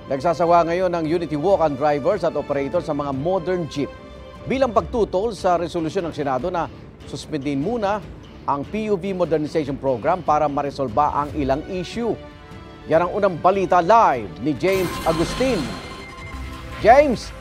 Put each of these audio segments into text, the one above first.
Nagsasawa ngayon ng Unity Walk ang drivers at operators sa mga modern jeep bilang pagtutol sa resolusyon ng Senado na suspendin muna ang PUV Modernization Program para maresolba ang ilang issue. Yan ang unang balita live ni James Agustin. James!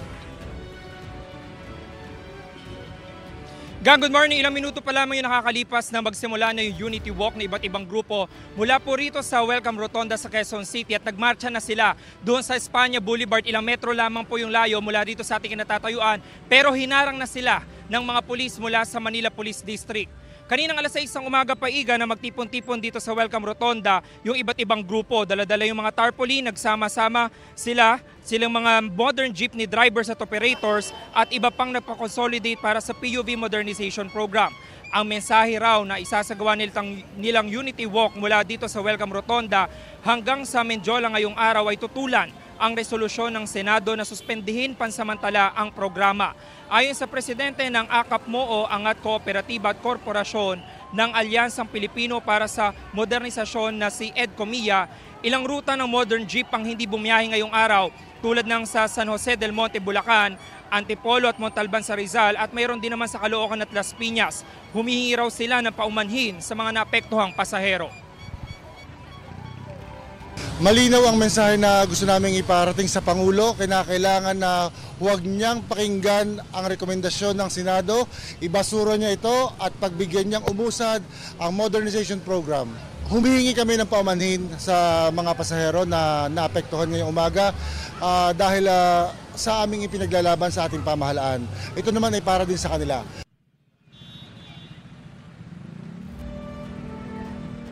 Good morning. Ilang minuto pa lamang yung nakakalipas na magsimula na yung Unity Walk na iba't ibang grupo mula po rito sa Welcome Rotonda sa Quezon City at nagmarcha na sila doon sa Espanya Boulevard. Ilang metro lamang po yung layo mula dito sa ating kinatatayuan pero hinarang na sila ng mga pulis mula sa Manila Police District. Kaninang alas 6 ng umaga pa iga na magtipon-tipon dito sa Welcome Rotonda yung iba't ibang grupo. Dala-dala yung mga tarpaulin, nagsama-sama silang mga modern jeepney drivers at operators at iba pang nagpa-consolidate para sa PUV Modernization Program. Ang mensahe raw na isasagawa nilang Unity Walk mula dito sa Welcome Rotonda hanggang sa Menjola ngayong araw ay tutulan ang resolusyon ng Senado na suspendihin pansamantala ang programa. Ayon sa presidente ng AKAP-MOO, Angat Kooperatiba at Korporasyon ng Alyansang Pilipino para sa Modernisasyon na si Ed Comilla, ilang ruta ng modern jeep ang hindi bumiyahe ngayong araw tulad ng sa San Jose del Monte, Bulacan, Antipolo at Montalban sa Rizal at mayroon din naman sa Caloocan at Las Piñas. Humihingi raw sila ng paumanhin sa mga naapektuhang pasahero. Malinaw ang mensahe na gusto naming iparating sa Pangulo. Kinakailangan na huwag niyang pakinggan ang rekomendasyon ng Senado, ibasura niya ito at pagbigyan niyang umusad ang modernization program. Humihingi kami ng paumanhin sa mga pasahero na naapektuhan ngayong umaga dahil sa aming ipinaglalaban sa ating pamahalaan. Ito naman ay para din sa kanila.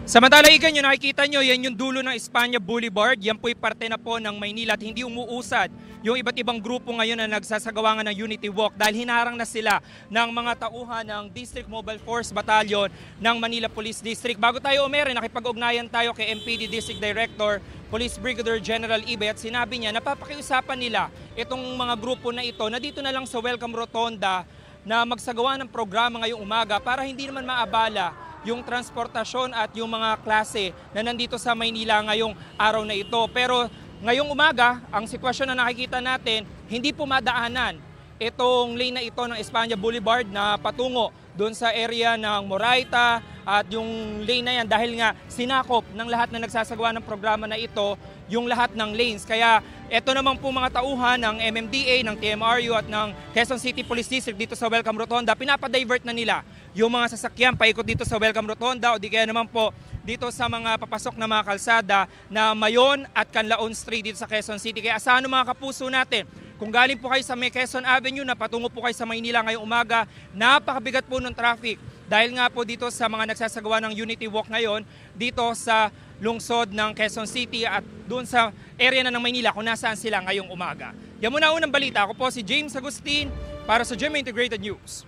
Samantala, igan nyo, nakikita nyo, yan yung dulo ng Espanya Boulevard. Yan po'y parte na po ng Maynila at hindi umuusad yung iba't ibang grupo ngayon na nagsasagawa nga ng Unity Walk dahil hinarang na sila ng mga tauhan ng District Mobile Force Battalion ng Manila Police District. Bago tayo umere, nakipag-ugnayan tayo kay MPD District Director, Police Brigadier General Ibay at sinabi niya na papakiusapan nila itong mga grupo na ito na dito na lang sa Welcome Rotonda na magsagawa ng programa ngayong umaga para hindi naman maabala yung transportasyon at yung mga klase na nandito sa Maynila ngayong araw na ito. Pero ngayong umaga, ang sitwasyon na nakikita natin, hindi pumadaanan itong lane na ito ng Espanya Boulevard na patungo doon sa area ng Moraita at yung lane na yan dahil nga sinakop ng lahat na nagsasagawa ng programa na ito yung lahat ng lanes. Kaya ito naman po mga tauhan ng MMDA, ng TMRU at ng Quezon City Police District dito sa Welcome Rotonda, pinapadivert na nila yung mga sasakyan paikot dito sa Welcome Rotonda o di kaya naman po dito sa mga papasok na mga kalsada na Mayon at Canlaon Street dito sa Quezon City. Kaya asahan mga kapuso natin, kung galing po kayo sa may Quezon Avenue na patungo po kayo sa Maynila ngayong umaga, napakabigat po ng traffic. Dahil nga po dito sa mga nagsasagawa ng Unity Walk ngayon, dito sa lungsod ng Quezon City at doon sa area na ng Maynila kung nasaan sila ngayong umaga. Yan muna unang balita. Ako po si James Agustin para sa GMA Integrated News.